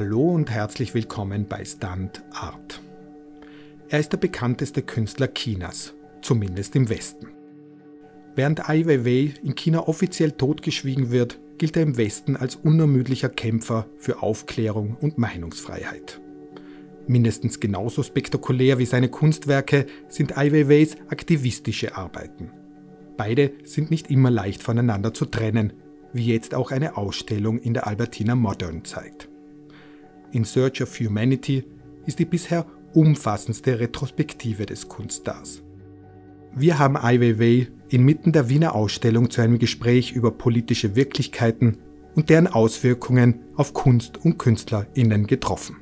Hallo und herzlich willkommen bei Stand Art. Er ist der bekannteste Künstler Chinas, zumindest im Westen. Während Ai Weiwei in China offiziell totgeschwiegen wird, gilt er im Westen als unermüdlicher Kämpfer für Aufklärung und Meinungsfreiheit. Mindestens genauso spektakulär wie seine Kunstwerke sind Ai Weiweis aktivistische Arbeiten. Beide sind nicht immer leicht voneinander zu trennen, wie jetzt auch eine Ausstellung in der Albertina Modern zeigt. In Search of Humanity ist die bisher umfassendste Retrospektive des Kunststars. Wir haben Ai Weiwei inmitten der Wiener Ausstellung zu einem Gespräch über politische Wirklichkeiten und deren Auswirkungen auf Kunst und KünstlerInnen getroffen.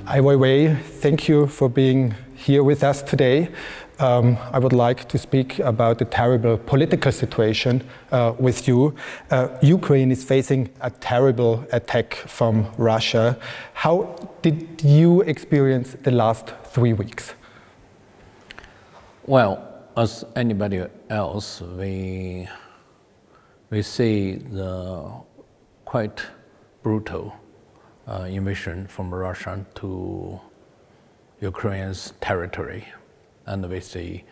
Ai Weiwei, thank you for being here with us today. I would like to speak about the terrible political situation with you. Ukraine is facing a terrible attack from Russia. How did you experience the last 3 weeks? Well, as anybody else, we see the quite brutal invasion from Russia to Ukraine's territory. And we see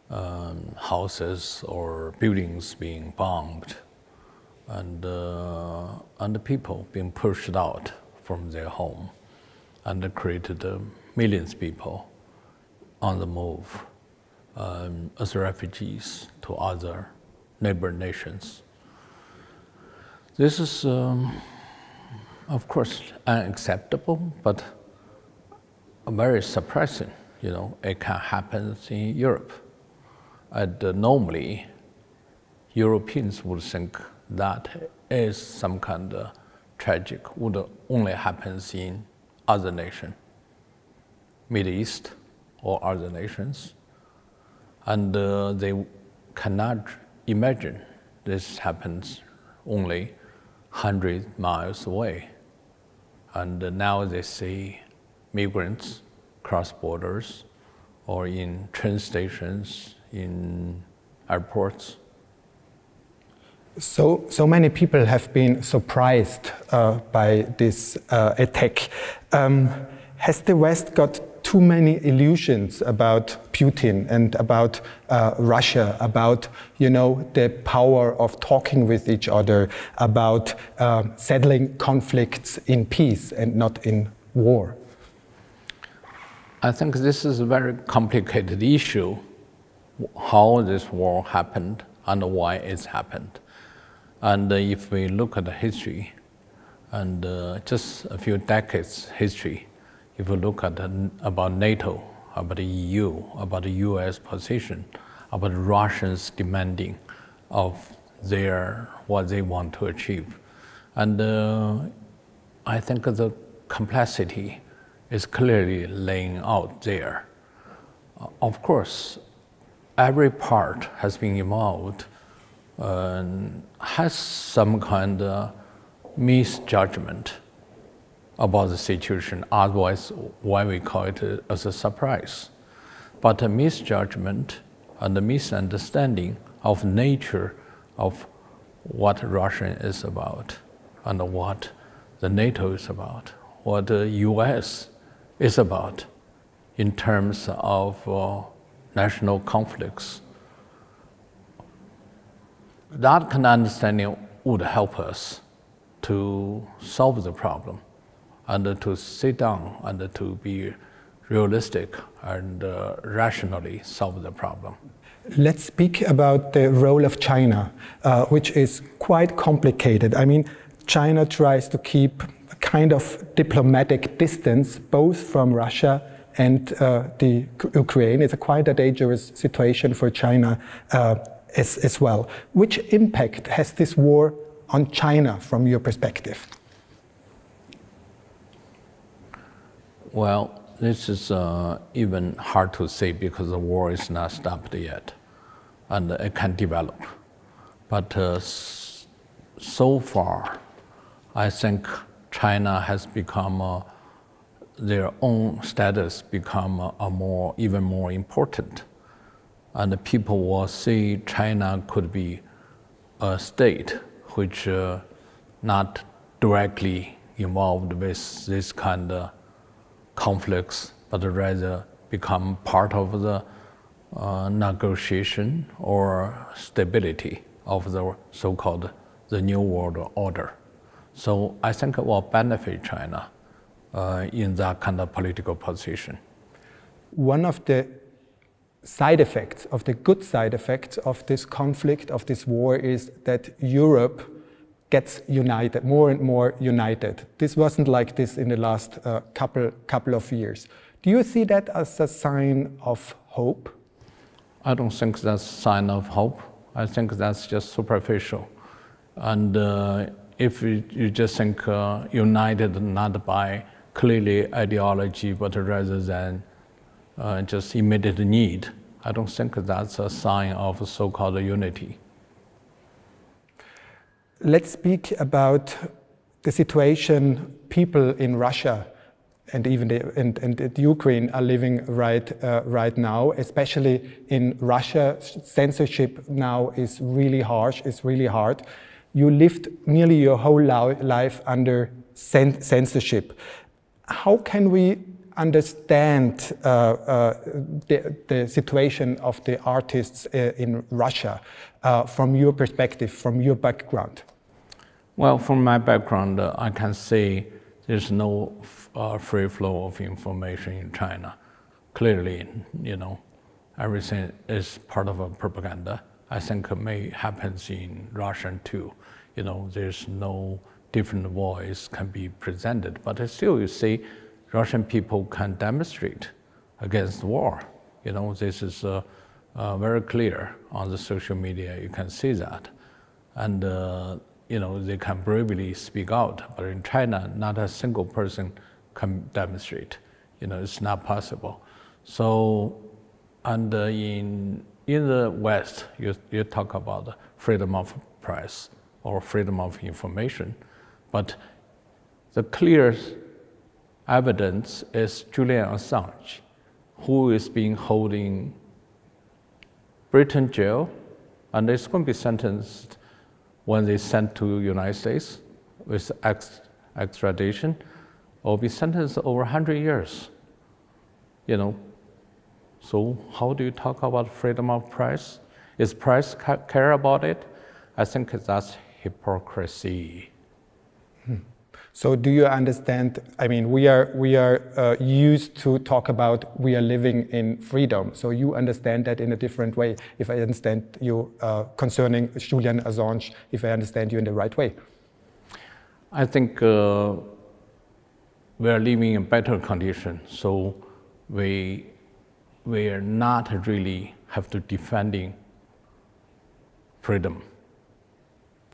houses or buildings being bombed and the people being pushed out from their home, and it created millions of people on the move as refugees to other neighbor nations. This is, of course, unacceptable, but very surprising. You know, it can happen in Europe. And normally, Europeans would think that is some kind of tragic, would only happen in other nations, Middle East or other nations. And they cannot imagine this happens only 100 miles away. And now they see migrants cross borders or in train stations, in airports. So many people have been surprised by this attack. Has the West got too many illusions about Putin and about Russia, about, you know, the power of talking with each other, about settling conflicts in peace and not in war? I think this is a very complicated issue, how this war happened and why it's happened. And if we look at the history, and just a few decades history, if we look at about NATO, about the EU, about the US position, about the Russians demanding of what they want to achieve. And I think the complexity is clearly laying out there. Of course, every part has been involved and has some kind of misjudgment about the situation, otherwise why we call it as a surprise. But a misjudgment and a misunderstanding of nature of what Russia is about and what the NATO is about, what the US is about in terms of national conflicts. That kind of understanding would help us to solve the problem and to sit down and to be realistic and rationally solve the problem. Let's speak about the role of China, which is quite complicated. I mean, China tries to keep kind of diplomatic distance, both from Russia and the Ukraine. It's quite a dangerous situation for China as well. Which impact has this war on China from your perspective? Well, this is even hard to say because the war is not stopped yet and it can develop. But so far, I think China has become, their own status become even more important and the people will see China could be a state which not directly involved with this kind of conflicts, but rather become part of the negotiation or stability of the so-called the New World Order. So I think it will benefit China in that kind of political position. One of the side effects, of the good side effects of this conflict, of this war, is that Europe gets united, more and more united. This wasn't like this in the last couple of years. Do you see that as a sign of hope? I don't think that's a sign of hope. I think that's just superficial. And if you just think united not by clearly ideology, but rather than just immediate need, I don't think that's a sign of so-called unity. Let's speak about the situation people in Russia and even the Ukraine are living right now. Especially in Russia, censorship now is really harsh, is really hard. You lived nearly your whole life under censorship. How can we understand the situation of the artists in Russia from your perspective, from your background? Well, from my background, I can say there's no free flow of information in China. Clearly, everything is part of a propaganda. I think it may happen in Russia too. There's no different voice can be presented, but still you see Russian people can demonstrate against war. This is very clear on the social media, you can see that. And they can bravely speak out, but in China, not a single person can demonstrate. It's not possible. So, and in the West, you talk about freedom of press or freedom of information, but the clear evidence is Julian Assange, who is being held in Britain jail, and is going to be sentenced when they sent to United States with extradition, or be sentenced over 100 years. So how do you talk about freedom of press? Is press care about it? I think that's hypocrisy. So do you understand, we are used to talk about we are living in freedom. So you understand that in a different way, if I understand you concerning Julian Assange, if I understand you in the right way. I think we are living in better conditions, so we are not really have to defending freedom,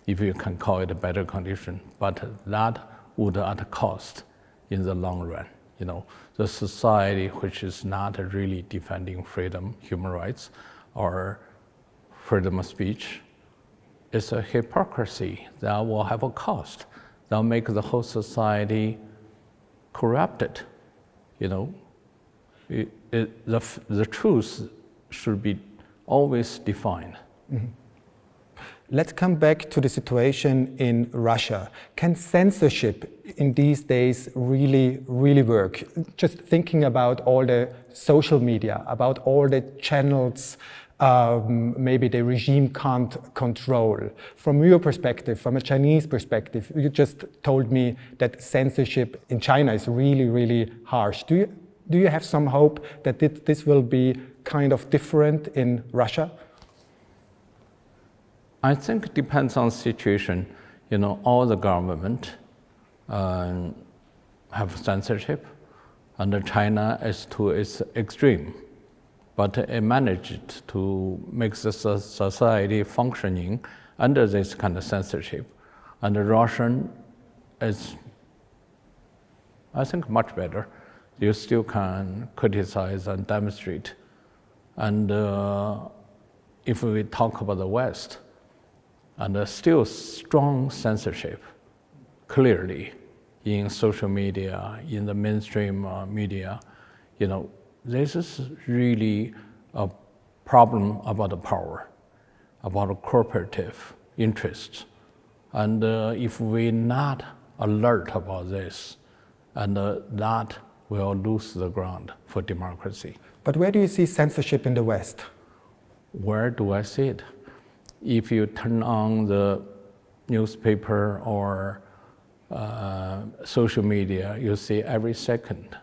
if you can call it a better condition, but that would at a cost in the long run. The society which is not really defending freedom, human rights, or freedom of speech, is a hypocrisy that will have a cost. That will make the whole society corrupted. The truth should be always defined. Mm-hmm. Let's come back to the situation in Russia. Can censorship in these days really work? Just thinking about all the social media, about all the channels maybe the regime can't control. From your perspective, from a Chinese perspective, you just told me that censorship in China is really harsh. Do you have some hope that this will be kind of different in Russia? I think it depends on the situation. All the government have censorship, and China is to its extreme. But it managed to make the society functioning under this kind of censorship. And the Russian is, I think, much better. You still can criticize and demonstrate. And if we talk about the West, and still strong censorship, clearly, in social media, in the mainstream media, this is really a problem about the power, about cooperative interests. And if we're not alert about this, and that will lose the ground for democracy. But where do you see censorship in the West? Where do I see it? If you turn on the newspaper or social media, you see every second,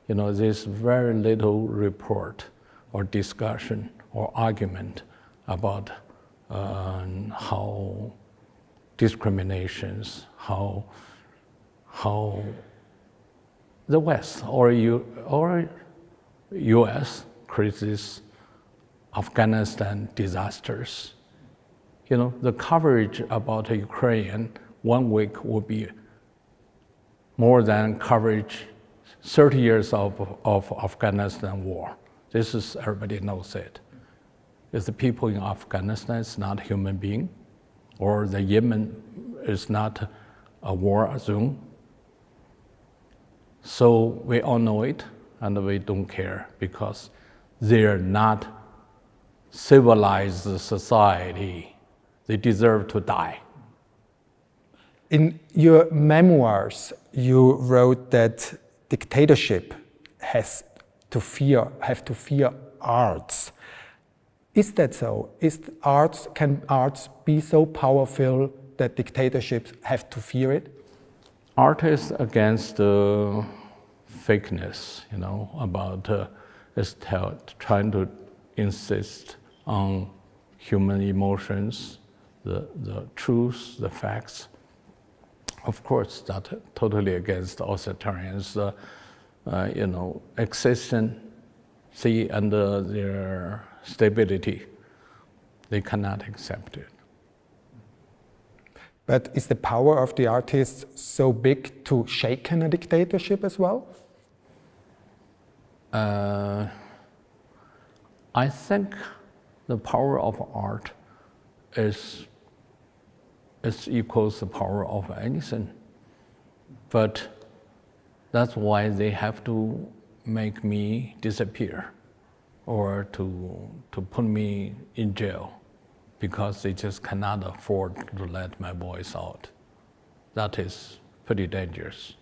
there's very little report or discussion or argument about how discriminations, how the West or US crisis, Afghanistan disasters. The coverage about Ukraine 1 week will be more than coverage 30 years of Afghanistan war. This is, everybody knows it. If the people in Afghanistan is not human being, or the Yemen is not a war zone. So we all know it, and we don't care because they're not civilized society. They deserve to die. In your memoirs, you wrote that dictatorship have to fear arts. Is that so? Can arts be so powerful that dictatorships have to fear it? Art is against fakeness, about trying to insist on human emotions, the truth, the facts. Of course, that's totally against authoritarians, existence and their stability. They cannot accept it. But is the power of the artists so big to shake a dictatorship as well? I think the power of art is equals the power of anything. But that's why they have to make me disappear or to put me in jail, because they just cannot afford to let my voice out. That is pretty dangerous.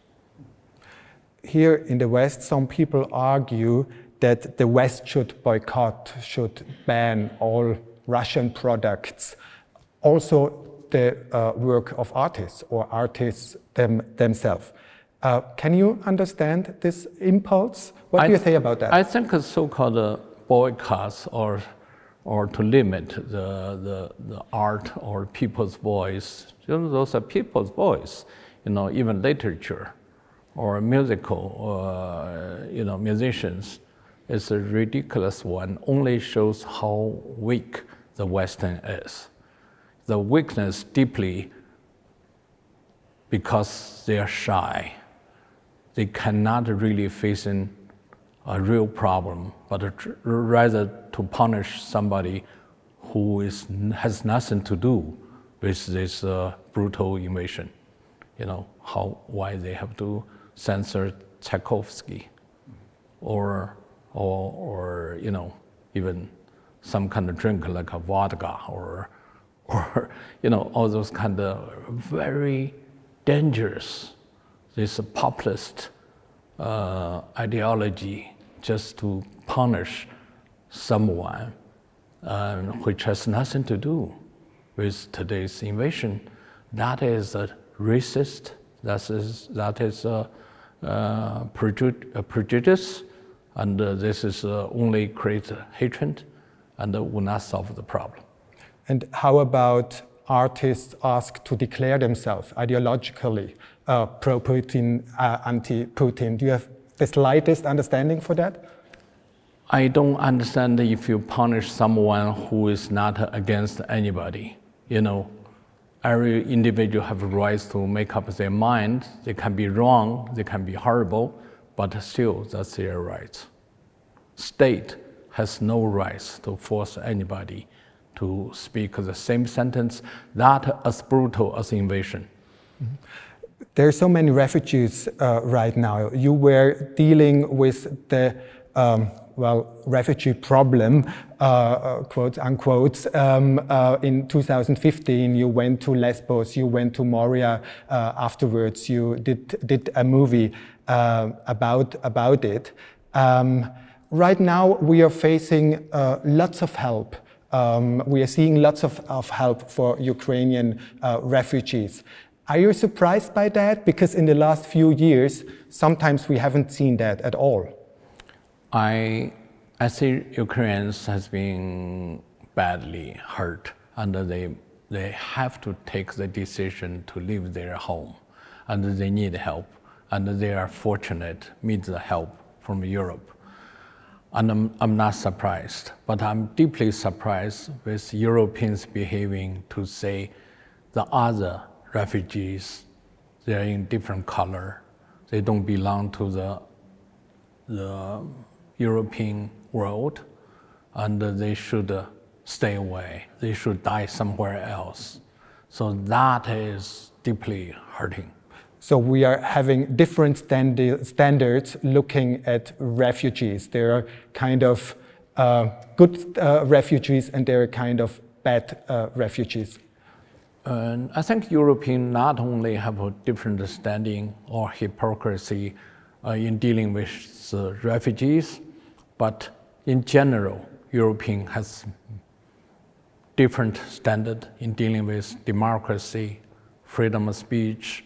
Here in the West, some people argue that the West should boycott, should ban all Russian products, also the work of artists or artists themselves. Can you understand this impulse? What do you say about that? I think a so-called boycotts or to limit the art or people's voice, those are people's voice. Even literature or musical, musicians, is a ridiculous one. Only shows how weak the Western is. The weakness deeply because they are shy. They cannot really face a real problem, but rather to punish somebody who has nothing to do with this brutal invasion. Why they have to censor Tchaikovsky, or even some kind of drink like a vodka, or all those kind of very dangerous, this populist ideology just to punish someone which has nothing to do with today's invasion. That is racist, that is prejudice, and this is only create hatred and will not solve the problem. And how about artists asked to declare themselves ideologically pro-Putin, anti-Putin? Do you have the slightest understanding for that? I don't understand if you punish someone who is not against anybody. Every individual have a right to make up their mind. They can be wrong, they can be horrible, but still that's their right. State has no rights to force anybody to speak the same sentence, that as brutal as invasion. Mm-hmm. There are so many refugees right now. You were dealing with the refugee problem, quote unquote. In 2015, you went to Lesbos, you went to Moria afterwards, you did a movie about it. Right now, we are facing lots of help. We are seeing lots of help for Ukrainian refugees. Are you surprised by that? Because in the last few years, sometimes we haven't seen that at all. I see Ukrainians has been badly hurt, and they have to take the decision to leave their home, and they need help, and they are fortunate meet the help from Europe. And I'm not surprised, but I'm deeply surprised with Europeans behaving to say the other refugees, they're in different color, they don't belong to the European world, and they should stay away. They should die somewhere else. So that is deeply hurting. So we are having different standards looking at refugees. There are kind of good refugees and there are kind of bad refugees. I think Europeans not only have a different standing or hypocrisy in dealing with refugees, but in general, European has different standard in dealing with democracy, freedom of speech,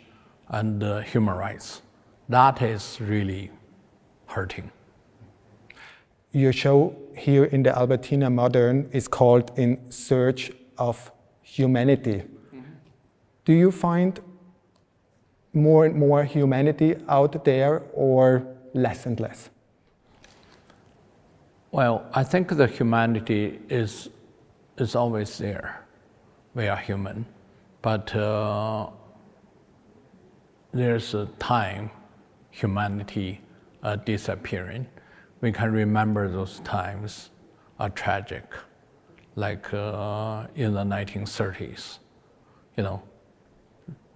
and human rights. That is really hurting. Your show here in the Albertina Modern is called In Search of Humanity. Mm-hmm. Do you find more and more humanity out there or less and less? Well, I think the humanity is always there. We are human, but there's a time humanity disappearing. We can remember those times are tragic, like in the 1930s,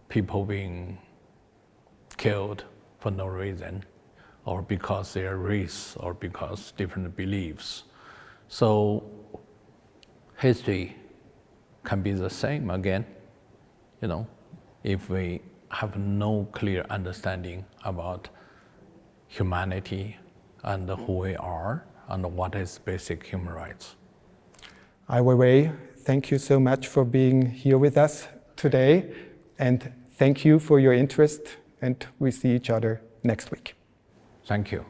people being killed for no reason, or because their race, or because different beliefs. So history can be the same again, if we have no clear understanding about humanity and who we are and what is basic human rights. Weiwei, thank you so much for being here with us today, and thank you for your interest, and we see each other next week. Thank you.